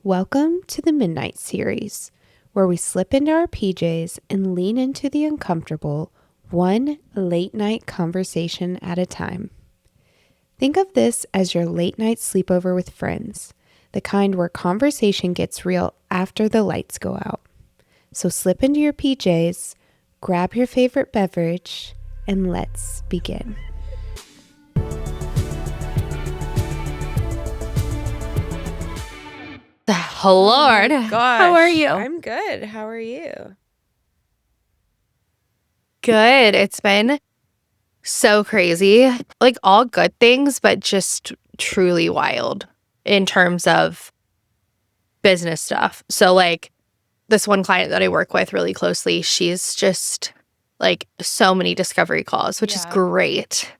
Welcome to the Midnight Series, where we slip into our PJs and lean into the uncomfortable, one late night conversation at a time. Think of this as your late night sleepover with friends, the kind where conversation gets real after the lights go out. So slip into your PJs, grab your favorite beverage, and let's begin. Lord. Gosh, How are you? I'm good. How are you? Good. It's been so crazy. Like all good things, but just truly wild in terms of business stuff. So like this one client that I work with really closely, she's just like so many discovery calls, which is great.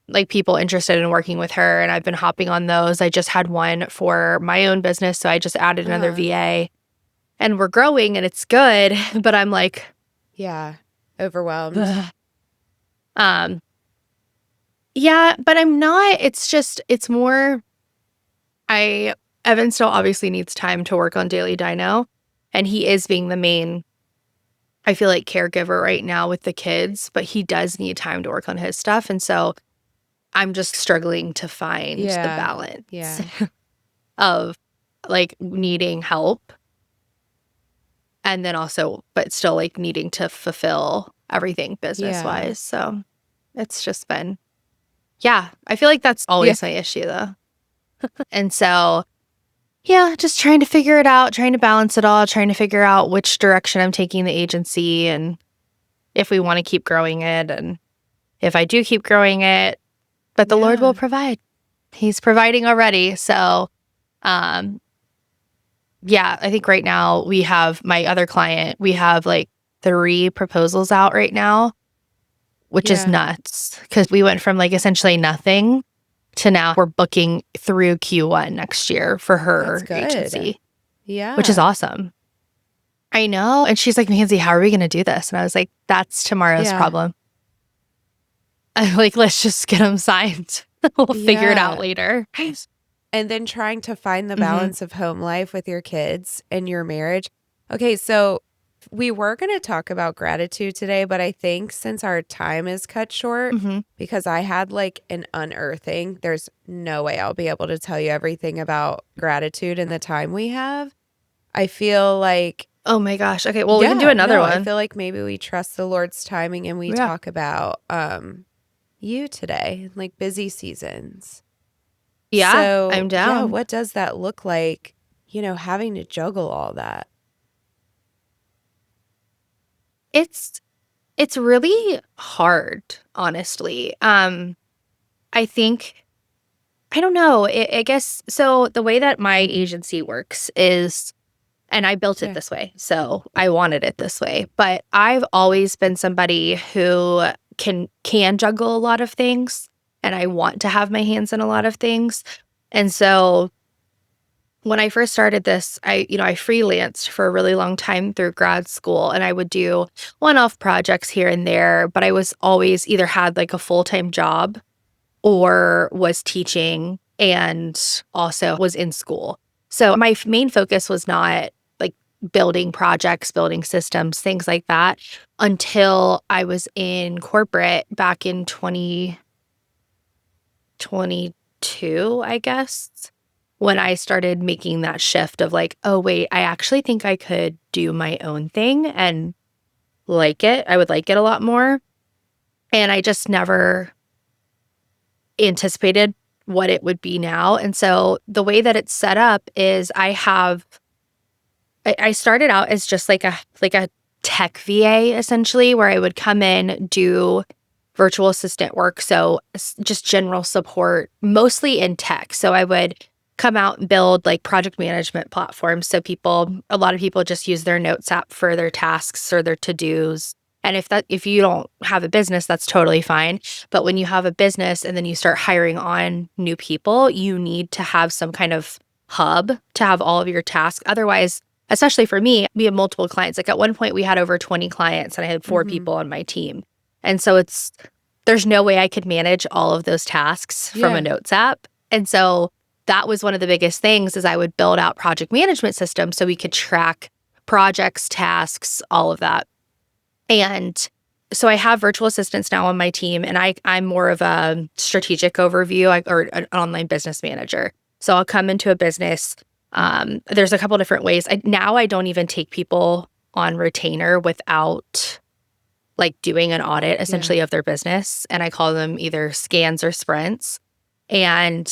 Like people interested in working with her, and I've been hopping on those. I just had one for my own business, so I just added another VA, and we're growing and it's good, but I'm like, overwhelmed. Yeah, but I'm not. It's more, Evan still obviously needs time to work on Daily Dino, and he is being the main, I feel like, caregiver right now with the kids, but he does need time to work on his stuff, and so I'm just struggling to find the balance of like needing help and then also, but still like needing to fulfill everything business wise. So it's just been, I feel like that's always my issue though. And so, just trying to figure it out, trying to balance it all, trying to figure out which direction I'm taking the agency and if we want to keep growing it and if I do keep growing it. But the Lord will provide. He's providing already. So, I think right now we have my other client, we have like 3 proposals out right now, which is nuts because we went from like essentially nothing to now we're booking through Q1 next year for her agency. Yeah. Which is awesome. I know. And she's like, McKenzie, how are we going to do this? And I was like, that's tomorrow's problem. I'm like, let's just get them signed. We'll figure it out later. And then trying to find the balance of home life with your kids and your marriage. Okay, so we were going to talk about gratitude today, but I think since our time is cut short, because I had like an unearthing, there's no way I'll be able to tell you everything about gratitude in the time we have. I feel like... Oh my gosh. Okay, well, we can do another one. I feel like maybe we trust the Lord's timing and we talk about you today, like busy seasons. Yeah, so, I'm down. Yeah, what does that look like, having to juggle all that? It's really hard, honestly. I think, I don't know, I guess, so the way that my agency works is, and I built it this way, so I wanted it this way, but I've always been somebody who can juggle a lot of things, and I want to have my hands in a lot of things. And so when I first started this, I freelanced for a really long time through grad school, and I would do one-off projects here and there, but I was always either had like a full-time job or was teaching and also was in school. So my main focus was not like building projects, building systems, things like that, until I was in corporate back in 2022, I guess, when I started making that shift of like, oh, wait, I actually think I could do my own thing and like it. I would like it a lot more. And I just never anticipated what it would be now. And so the way that it's set up is I started out as just like a tech VA, essentially, where I would come in, do virtual assistant work. So just general support, mostly in tech. So I would come out and build like project management platforms. So a lot of people just use their Notes app for their tasks or their to-dos. And if you don't have a business, that's totally fine. But when you have a business and then you start hiring on new people, you need to have some kind of hub to have all of your tasks. Otherwise, especially for me, we have multiple clients. Like at one point we had over 20 clients and I had 4 people on my team. And so there's no way I could manage all of those tasks from a Notes app. And so that was one of the biggest things is I would build out project management systems so we could track projects, tasks, all of that. And so I have virtual assistants now on my team, and I'm more of a strategic overview or an online business manager. So I'll come into a business. There's a couple different ways. Now I don't even take people on retainer without like doing an audit essentially of their business. And I call them either scans or sprints. And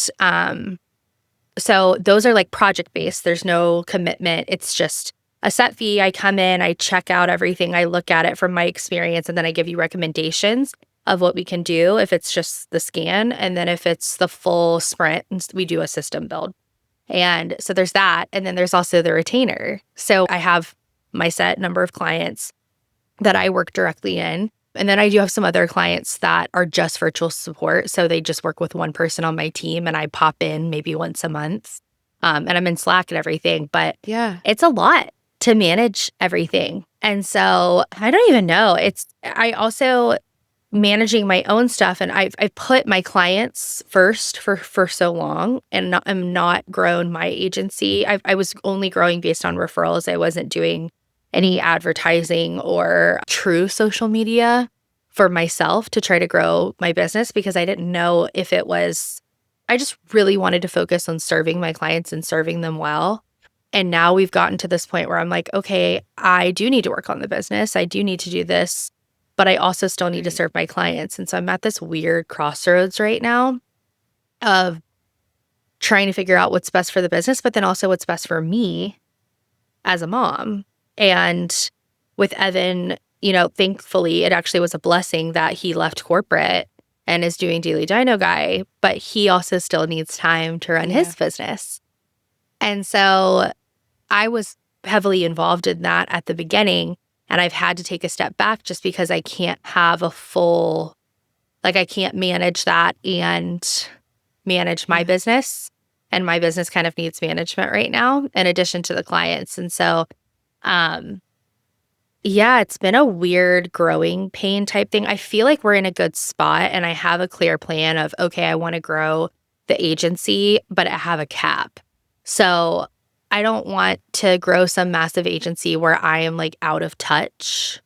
so those are like project based. There's no commitment. It's just a set fee. I come in, I check out everything, I look at it from my experience, and then I give you recommendations of what we can do if it's just the scan. And then if it's the full sprint, we do a system build. And so there's that. And then there's also the retainer. So I have my set number of clients that I work directly in. And then I do have some other clients that are just virtual support. So they just work with one person on my team, and I pop in maybe once a month. And I'm in Slack and everything. But it's a lot to manage everything. And so I don't even know. I also managing my own stuff, and I've put my clients first for so long, and I'm not grown my agency. I was only growing based on referrals. I wasn't doing any advertising or true social media for myself to try to grow my business because I didn't know if it was, I just really wanted to focus on serving my clients and serving them well. And now we've gotten to this point where I'm like, okay, I do need to work on the business. I do need to do this, but I also still need to serve my clients. And so I'm at this weird crossroads right now of trying to figure out what's best for the business, but then also what's best for me as a mom. And with Evan, thankfully, it actually was a blessing that he left corporate and is doing Daily Dino Guy, but he also still needs time to run his business. And so I was heavily involved in that at the beginning, and I've had to take a step back just because I can't have a full, I can't manage that and manage my business, and my business kind of needs management right now in addition to the clients. And so it's been a weird growing pain type thing. I feel like we're in a good spot, and I have a clear plan of, okay, I want to grow the agency, but I have a cap. So I don't want to grow some massive agency where I am out of touch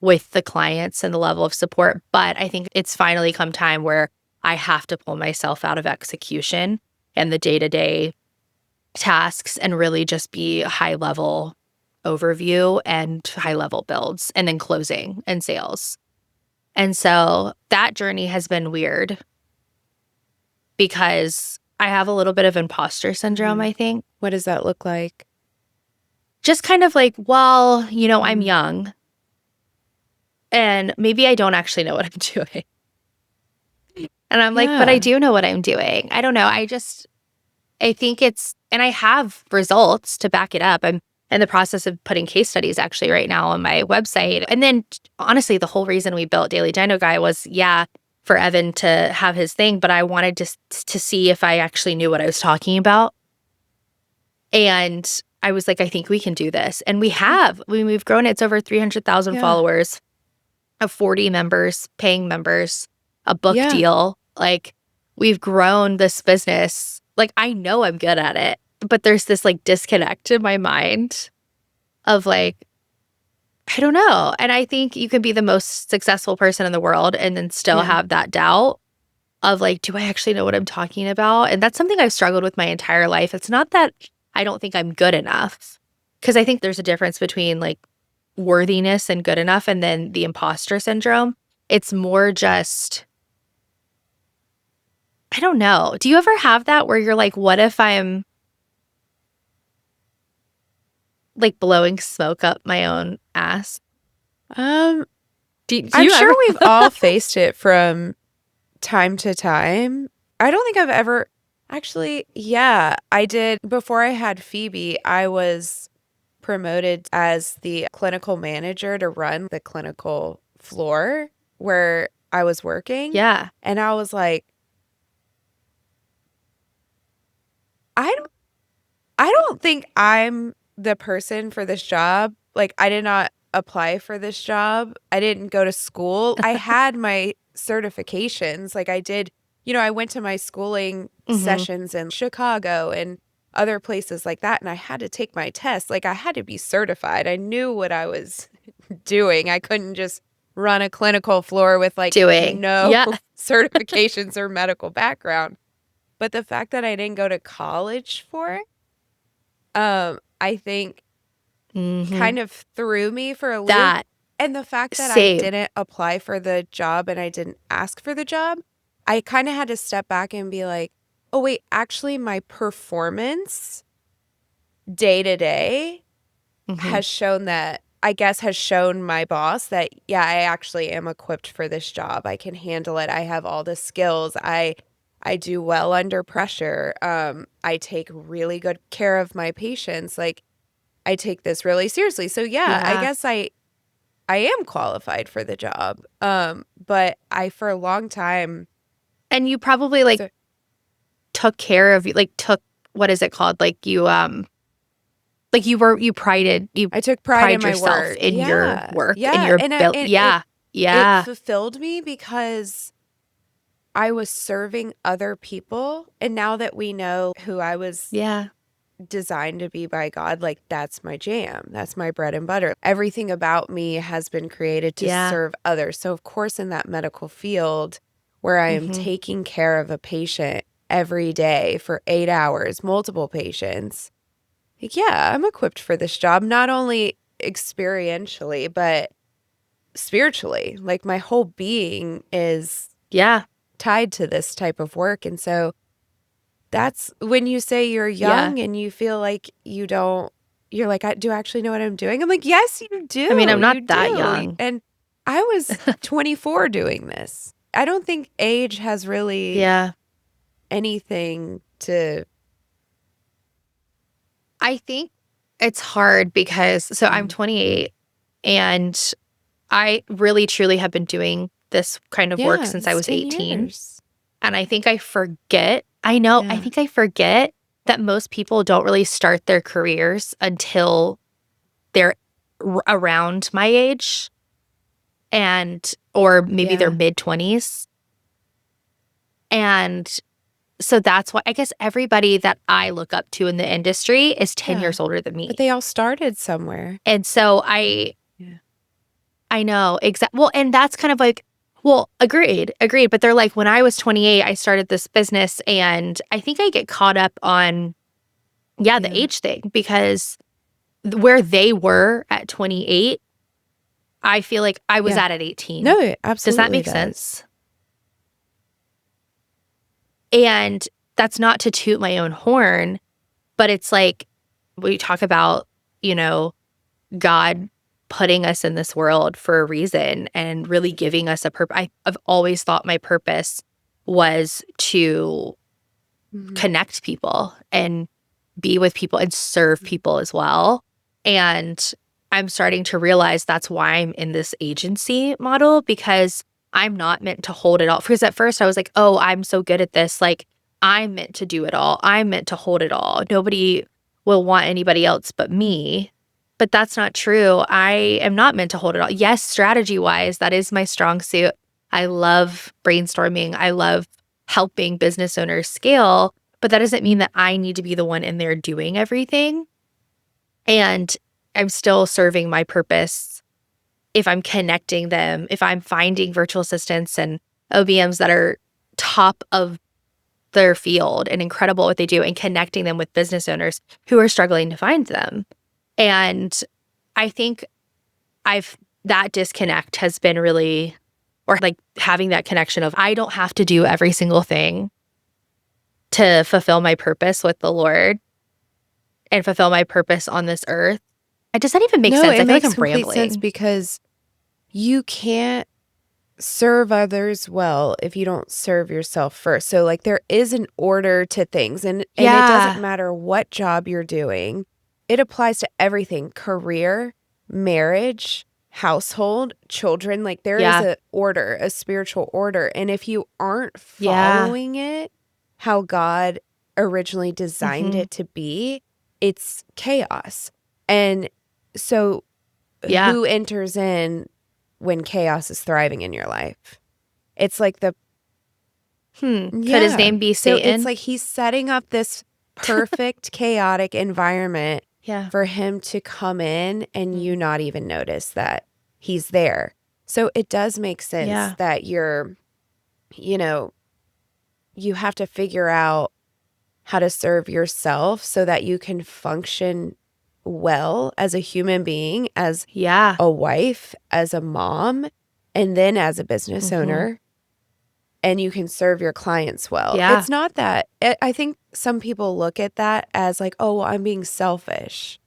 with the clients and the level of support. But I think it's finally come time where I have to pull myself out of execution and the day-to-day tasks and really just be high level overview and high level builds and then closing and sales. And so that journey has been weird because I have a little bit of imposter syndrome, I think. What does that look like? Just kind of I'm young and maybe I don't actually know what I'm doing. And I'm but I do know what I'm doing. I don't know. I think and I have results to back it up. I'm in the process of putting case studies actually right now on my website. And then honestly, the whole reason we built Daily Dino Guy was, for Evan to have his thing, but I wanted to see if I actually knew what I was talking about. And I was like, I think we can do this. And we have. We've grown. It's over 300,000 followers, of 40 members, paying members, a book deal. We've grown this business. I know I'm good at it, but there's this disconnect in my mind of I don't know. And I think you can be the most successful person in the world and then still have that doubt of do I actually know what I'm talking about? And that's something I've struggled with my entire life. It's not that I don't think I'm good enough, because I think there's a difference between worthiness and good enough and then the imposter syndrome. It's more just, I don't know. Do you ever have that where you're what if I'm blowing smoke up my own ass? I'm sure we've all faced it from time to time. I don't think I've ever actually. I did. Before I had Phoebe, I was promoted as the clinical manager to run the clinical floor where I was working. Yeah. And I was like, I don't think I'm the person for this job. I did not apply for this job. I didn't go to school. I had my certifications. I did, I went to my schooling sessions in Chicago and other places like that. And I had to take my test. Like I had to be certified. I knew what I was doing. I couldn't just run a clinical floor with like no certifications or medical background. But the fact that I didn't go to college for it, I think kind of threw me for a loop. And the fact that I didn't apply for the job and I didn't ask for the job, I kind of had to step back and be like, oh, wait, actually my performance day to day has shown that, I guess has shown my boss that, yeah, I actually am equipped for this job. I can handle it. I have all the skills. I do well under pressure. I take really good care of my patients. Like I take this really seriously. So yeah. I guess I am qualified for the job. But I, for a long time. And you probably like took care of, like took, what is it called? Like you, like I took pride in my work. In your work, in your It fulfilled me because I was serving other people. And now that we know who I was designed to be by God, like that's my jam. That's my bread and butter. Everything about me has been created to serve others. So of course, in that medical field where I am taking care of a patient every day for 8 hours, multiple patients, like, yeah, I'm equipped for this job, not only experientially, but spiritually. Like my whole being is tied to this type of work. And so that's when you say you're young and you feel like you don't, you're like, do I actually know what I'm doing? I'm like, yes, you do. I mean, I'm not that young. And I was 24 doing this. I don't think age has really anything to. I think it's hard because, I'm 28 and I really truly have been doing this kind of work since I was 18. Years. And I think I forget, I think I forget that most people don't really start their careers until they're around my age or maybe their mid-20s. And so that's why I guess everybody that I look up to in the industry is 10 years older than me. But they all started somewhere. And so I know exactly. Well, and that's kind of like, well, agreed. But they're like, when I was 28, I started this business and I think I get caught up on, the age thing because where they were at 28, I feel like I was at 18. No, it absolutely does that make sense? And that's not to toot my own horn, but it's like we talk about, God putting us in this world for a reason and really giving us a purpose. I've always thought my purpose was to connect people and be with people and serve people as well. And I'm starting to realize that's why I'm in this agency model, because I'm not meant to hold it all. Because at first I was like, oh, I'm so good at this. Like, I'm meant to do it all. I'm meant to hold it all. Nobody will want anybody else but me. But that's not true. I am not meant to hold it all. Yes, strategy-wise, that is my strong suit. I love brainstorming. I love helping business owners scale. But that doesn't mean that I need to be the one in there doing everything. And I'm still serving my purpose if I'm connecting them, if I'm finding virtual assistants and OBMs that are top of their field and incredible at what they do and connecting them with business owners who are struggling to find them. And I think that disconnect has been really, or like having that connection of I don't have to do every single thing to fulfill my purpose with the Lord and fulfill my purpose on this earth. Does that even make sense? I feel like I'm rambling. Complete sense because you can't serve others well if you don't serve yourself first. So like there is an order to things and it doesn't matter what job you're doing. It applies to everything: career, marriage, household, children. Like there is an order, a spiritual order. And if you aren't following it how God originally designed it to be, it's chaos. And so who enters in when chaos is thriving in your life? It's like the Could his name be So Satan? it's like he's setting up this perfect chaotic environment Yeah. for him to come in and you not even notice that he's there. So it does make sense that you have to figure out how to serve yourself so that you can function well as a human being, as a wife, as a mom, and then as a business owner, and you can serve your clients well. Yeah. It's not that. I think some people look at that as like, oh, well, I'm being selfish.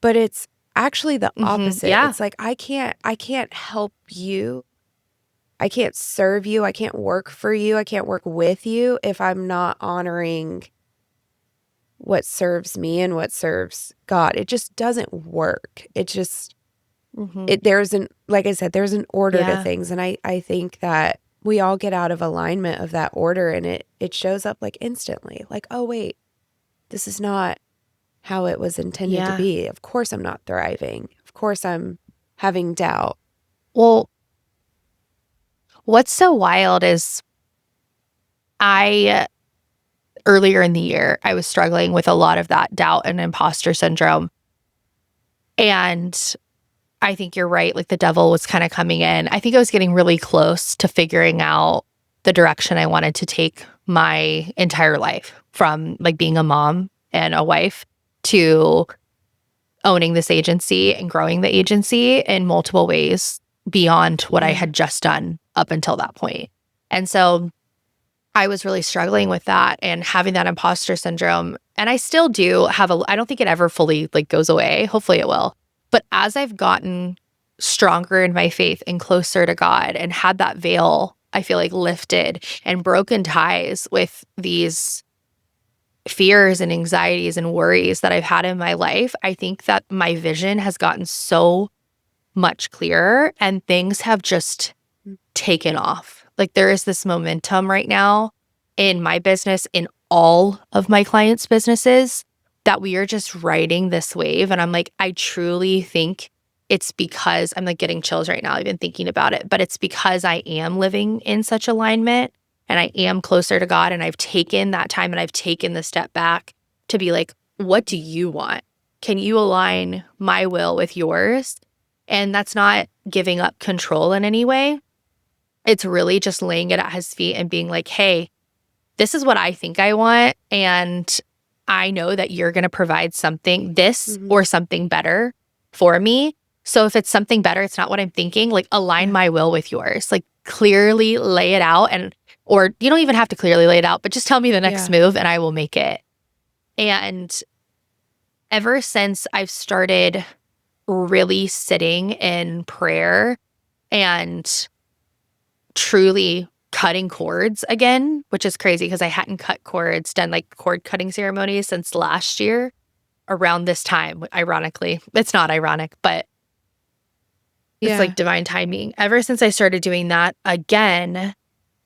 But it's actually the opposite. Yeah. It's like, I can't help you. I can't serve you. I can't work for you. I can't work with you if I'm not honoring what serves me and what serves God. It just doesn't work. It just, like I said, there's an order to things. And I think that we all get out of alignment of that order, and it shows up like instantly. Like, oh, wait, this is not how it was intended to be. Of course I'm not thriving. Of course I'm having doubt. Well, what's so wild is earlier in the year, I was struggling with a lot of that doubt and imposter syndrome. And I think you're right. Like the devil was kind of coming in. I think I was getting really close to figuring out the direction I wanted to take my entire life, from like being a mom and a wife to owning this agency and growing the agency in multiple ways beyond what I had just done up until that point. And so I was really struggling with that and having that imposter syndrome. And I still do have I don't think it ever fully like goes away. Hopefully it will. But as I've gotten stronger in my faith and closer to God and had that veil, I feel like lifted and broken ties with these fears and anxieties and worries that I've had in my life, I think that my vision has gotten so much clearer and things have just taken off. Like there is this momentum right now in my business, in all of my clients' businesses, that we are just riding this wave. And I'm like, I truly think it's because I'm like getting chills right now, even thinking about it, but it's because I am living in such alignment and I am closer to God. And I've taken that time and I've taken the step back to be like, what do you want? Can you align my will with yours? And that's not giving up control in any way. It's really just laying it at his feet and being like, hey, this is what I think I want. And I know that you're going to provide something, or something better for me. So if it's something better, it's not what I'm thinking, like align my will with yours, like clearly lay it out. Or you don't even have to clearly lay it out, but just tell me the next move and I will make it. And ever since I've started really sitting in prayer and truly cutting cords again, which is crazy because I hadn't cut cords, done like cord cutting ceremonies since last year around this time. Ironically, it's not ironic, but it's like divine timing. Ever since I started doing that again,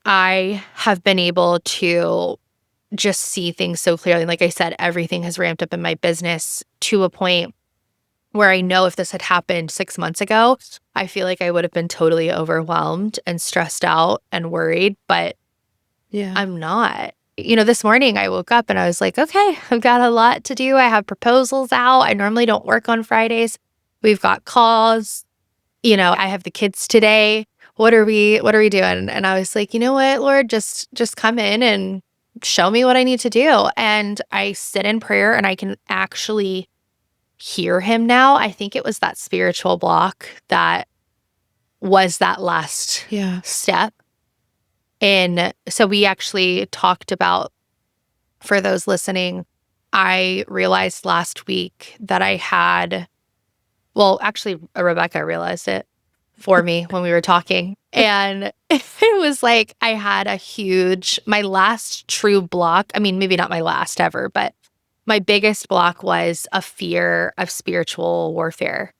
I have been able to just see things so clearly. Like I said, everything has ramped up in my business to a point where I know if this had happened 6 months ago, I feel like I would have been totally overwhelmed and stressed out and worried, but I'm not. This morning I woke up and I was like, okay, I've got a lot to do. I have proposals out. I normally don't work on Fridays. We've got calls. I have the kids today. What are we doing? And I was like, you know what, Lord, just come in and show me what I need to do. And I sit in prayer and I can actually hear him now. I think it was that spiritual block that was that last step. And so we actually talked about, for those listening, I realized last week that I had, well, actually, Rebecca realized it for me when we were talking. And it was like I had my last true block. I mean, maybe not my last ever, but my biggest block was a fear of spiritual warfare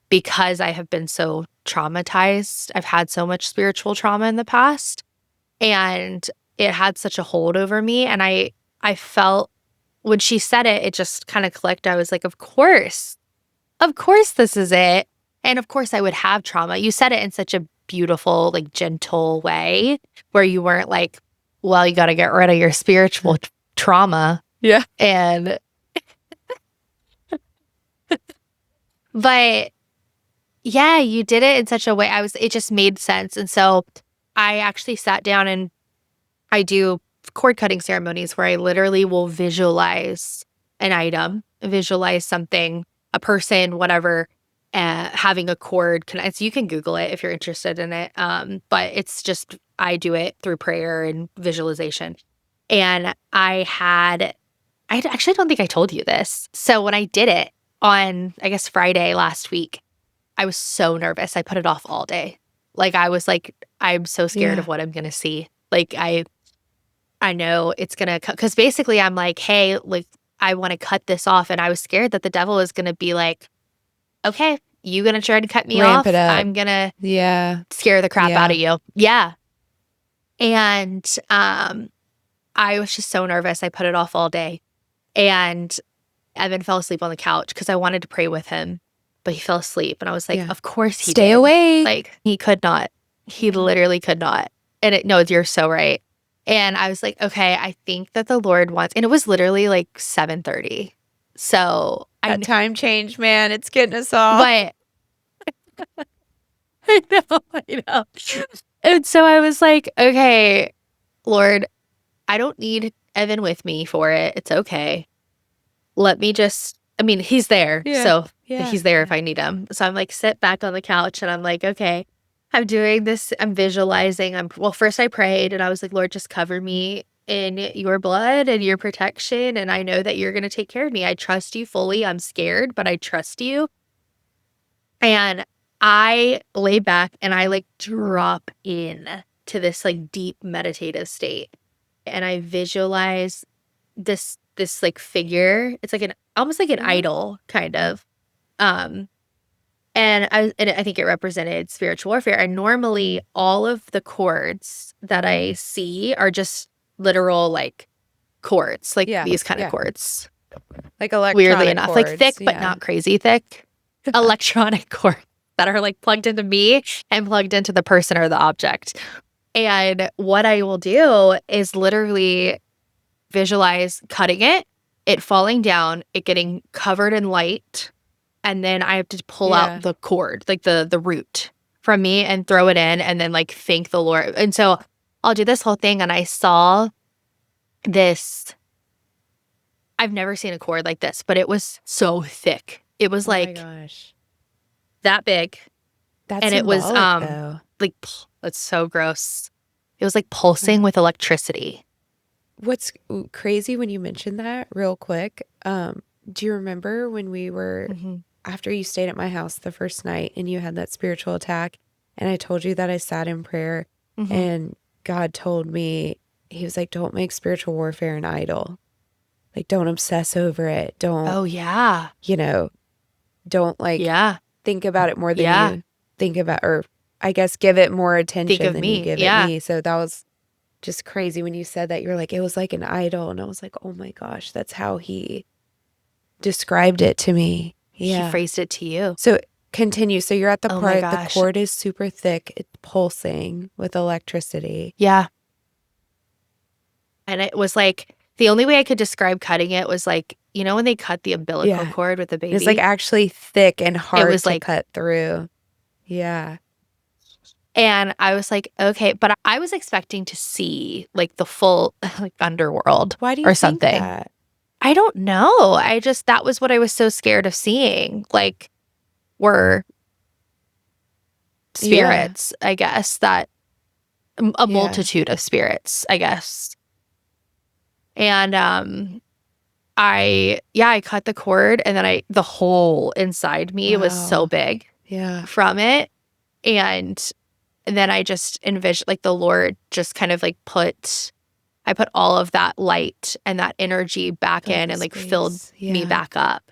because I have been so traumatized. I've had so much spiritual trauma in the past, and it had such a hold over me. And I felt when she said it, it just kind of clicked. I was like, of course this is it. And of course I would have trauma. You said it in such a beautiful, like gentle way where you weren't like well, you got to get rid of your spiritual trauma. Yeah. And, but yeah, you did it in such a way. It just made sense. And so I actually sat down and I do cord cutting ceremonies where I literally will visualize an item, visualize something, a person, whatever, having a cord. So you can Google it if you're interested in it. But it's just, I do it through prayer and visualization. And I actually don't think I told you this. So when I did it on, I guess, Friday last week, I was so nervous. I put it off all day. Like, I was like, I'm so scared of what I'm going to see. Like, I know it's going to, because basically I'm like, hey, like, I want to cut this off. And I was scared that the devil was going to be like, okay, you going to try to cut me Ramp off? it up. I'm going to scare the crap out of you. Yeah. And I was just so nervous. I put it off all day. And Evan fell asleep on the couch because I wanted to pray with him, but he fell asleep. And I was like, of course he Stay did. awake. Like, he could not. He literally could not. And no, you're so right. And I was like, okay, I think that the Lord wants, and it was literally like 7:30. So that time change, man, it's getting us all. But I know. And so I was like, okay, Lord, I don't need Evan with me for it. It's okay. Let me just, I mean, he's there. So he's there if I need him. So I'm like, sit back on the couch and I'm like, okay, I'm doing this. I'm visualizing. Well, first I prayed and I was like, Lord, just cover me in your blood and your protection. And I know that you're going to take care of me. I trust you fully. I'm scared, but I trust you. And I lay back and I like drop in to this like deep meditative state. And I visualize this like figure. It's like almost like an idol kind of. And I think it represented spiritual warfare. And normally all of the cords that I see are just literal like cords, like these kind of cords. Like electronic weirdly enough, cords, like thick, but not crazy thick. Electronic cords that are like plugged into me and plugged into the person or the object. And what I will do is literally visualize cutting it falling down, it getting covered in light, and then I have to pull out the cord, like the root from me and throw it in and then like thank the Lord. And so I'll do this whole thing and I saw this. I've never seen a cord like this, but it was so thick. It was like that big. That's and it was though. Like, it's so gross. It was like pulsing with electricity. What's crazy when you mentioned that real quick, do you remember when we were after you stayed at my house the first night and you had that spiritual attack and I told you that I sat in prayer and God told me, he was like, don't make spiritual warfare an idol. Like, don't obsess over it. Don't. Oh, yeah. You know, don't like think about it more than you think about, or I guess give it more attention than you give it me. So that was just crazy when you said that. You're like, it was like an idol. And I was like, oh my gosh, that's how he described it to me. Yeah. He phrased it to you. So continue. So you're at the part, the cord is super thick. It's pulsing with electricity. Yeah. And it was like, the only way I could describe cutting it was like, you know, when they cut the umbilical cord with the baby? It's like actually thick and hard to like, cut through. Yeah. And I was like, okay, but I was expecting to see like the full like underworld. Why do you or something. think that? I don't know. That was what I was so scared of seeing. Like, were spirits, I guess, that a multitude of spirits, I guess. And I cut the cord and then the hole inside me was so big from it. And then I just envisioned like the Lord just kind of like I put all of that light and that energy back in and like filled me back up.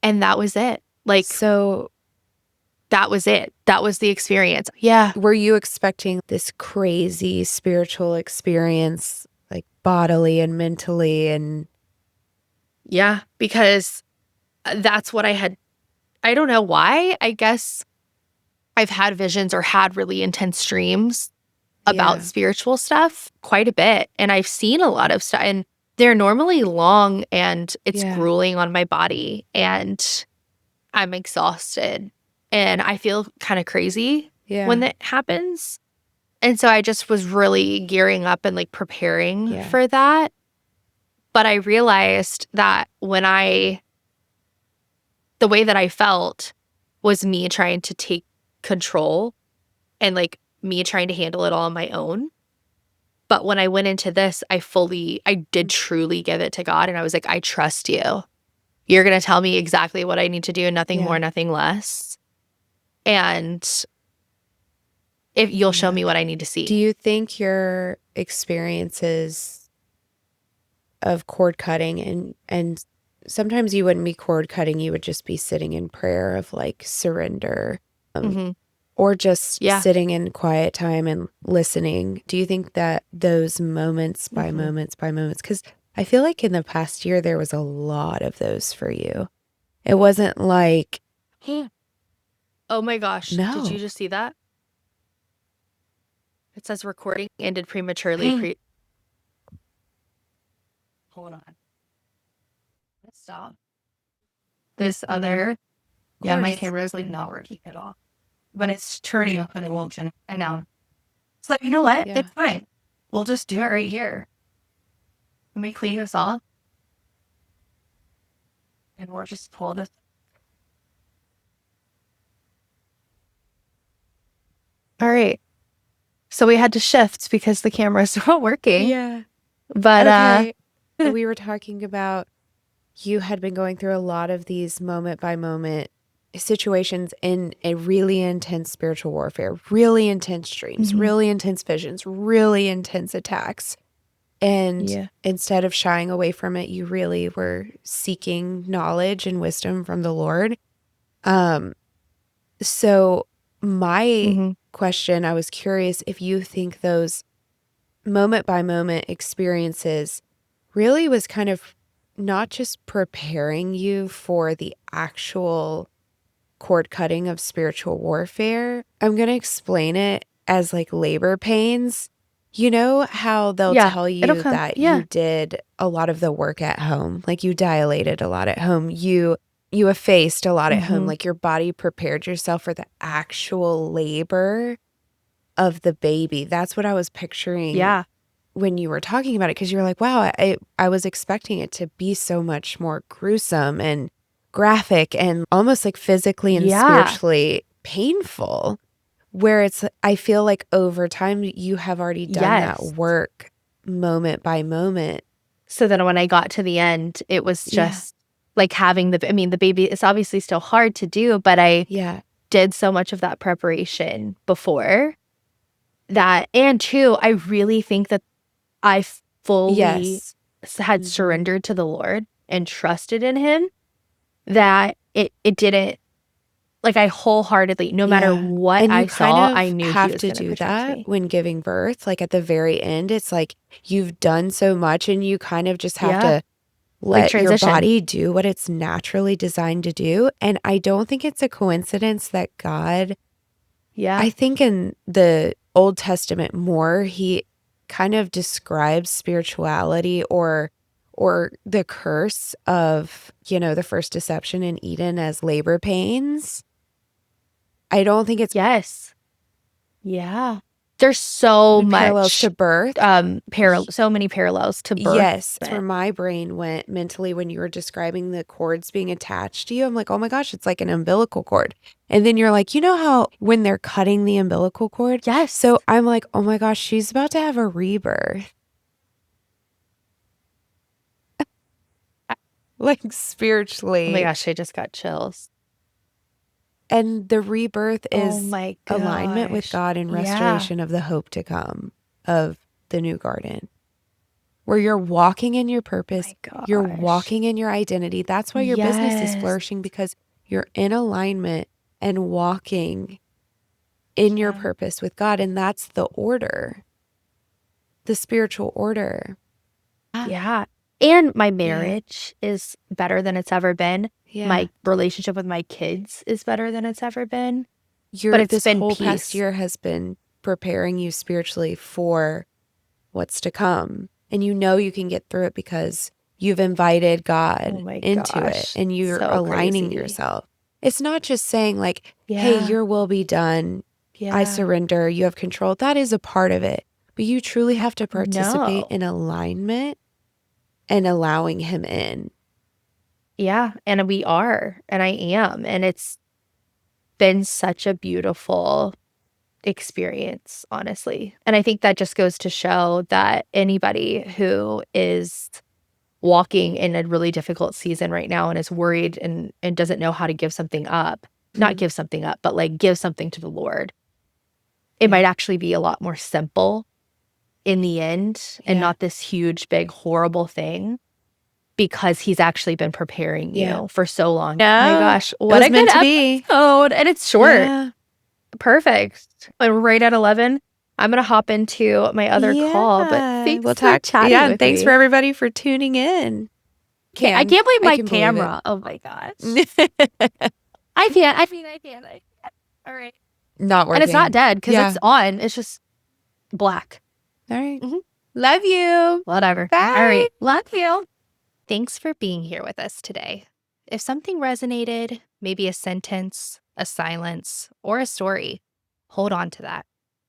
And that was it. Like, so that was it. That was the experience. Yeah. Were you expecting this crazy spiritual experience, like bodily and mentally? And yeah, because that's what I had. I don't know why. I guess I've had visions or had really intense dreams about spiritual stuff quite a bit. And I've seen a lot of stuff, and they're normally long, and it's grueling on my body, and I'm exhausted, and I feel kind of crazy when that happens. And so I just was really gearing up and like preparing for that. But I realized that the way that I felt was me trying to take control and like me trying to handle it all on my own. But when I went into this, I did truly give it to God. And I was like, I trust you. You're going to tell me exactly what I need to do, nothing more, nothing less. And if you'll show me what I need to see. Do you think your experiences of cord cutting and sometimes you wouldn't be cord cutting, you would just be sitting in prayer of like surrender, or just sitting in quiet time and listening. Do you think that those moments by moments by moments, because I feel like in the past year there was a lot of those for you. It wasn't like, oh my gosh, no. Did you just see that? It says recording ended prematurely. Hold on. Let's stop. This other, my camera is like not working at all. But it's turning up and it won't turn. And now it's like, you know what? It's fine. We'll just do it right here. Let me clean this off. And we'll just pull this. All right. So we had to shift because the cameras weren't working. Yeah. But we were talking about you had been going through a lot of these moment by moment situations in a really intense spiritual warfare, really intense dreams, really intense visions, really intense attacks. And instead of shying away from it, you really were seeking knowledge and wisdom from the Lord. So my question, I was curious if you think those moment by moment experiences really was kind of not just preparing you for the actual cord cutting of spiritual warfare. I'm going to explain it as like labor pains. You know how they'll tell you that you did a lot of the work at home, like you dilated a lot at home, you effaced a lot at home, like your body prepared yourself for the actual labor of the baby. That's what I was picturing when you were talking about it, because you were like, wow, I was expecting it to be so much more gruesome and graphic and almost like physically and spiritually painful, where I feel like over time you have already done that work moment by moment. So then when I got to the end, it was just like having the baby, it's obviously still hard to do, but I did so much of that preparation before that. And two, I really think that I fully had surrendered to the Lord and trusted in him, that it didn't, like I wholeheartedly, no matter what I saw, I knew he was to do that when giving birth. Like at the very end, it's like you've done so much and you kind of just have to let your body do what it's naturally designed to do. And I don't think it's a coincidence that God, I think in the Old Testament more, he kind of describes spirituality or the curse of, the first deception in Eden as labor pains. I don't think it's there's so much parallels to birth. So many parallels to birth. Yes, that's where my brain went mentally when you were describing the cords being attached to you. I'm like, oh my gosh, it's like an umbilical cord. And then you're like, you know how when they're cutting the umbilical cord? Yes. So I'm like, oh my gosh, she's about to have a rebirth. Like spiritually. Oh my gosh, I just got chills. And the rebirth is alignment with God and restoration of the hope to come of the new garden, where you're walking in your purpose, you're walking in your identity. That's why your business is flourishing, because you're in alignment and walking in your purpose with God. And that's the order, the spiritual order. Yeah. And my marriage is better than it's ever been. Yeah. My relationship with my kids is better than it's ever been. But it's been whole past year has been preparing you spiritually for what's to come. And you know you can get through it because you've invited God Oh my into it gosh, and you're so aligning crazy. yourself. It's not just saying like, hey, Yeah. your will be done. I Yeah. surrender. You have control. That is a part of it. But you truly have to participate No. in alignment and allowing him in. Yeah, and we are, and I am, and it's been such a beautiful experience, honestly. And I think that just goes to show that anybody who is walking in a really difficult season right now and is worried and doesn't know how to give something up, not give something up, but like give something to the Lord, it Yeah. might actually be a lot more simple in the end and Yeah. not this huge, big, horrible thing. Because he's actually been preparing you Yeah. for so long. Yeah. Oh my gosh, It what was a meant good to be. episode. And it's short. Yeah. Perfect. And right at 11, I'm going to hop into my other call. But thanks We'll for talk. chatting Yeah, and with thanks me. for everybody for tuning in. I can't believe my can believe it. camera. Oh my gosh. I can't. All right. Not working. And it's not dead because Yeah. it's on. It's just black. All right. Mhm. Love you. Whatever. Bye. All right. Love you. Thanks for being here with us today. If something resonated, maybe a sentence, a silence, or a story, hold on to that.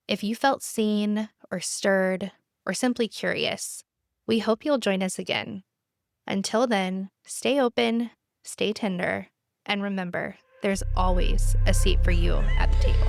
If you felt seen or stirred or simply curious, we hope you'll join us again. Until then, stay open, stay tender, and remember, there's always a seat for you at the table.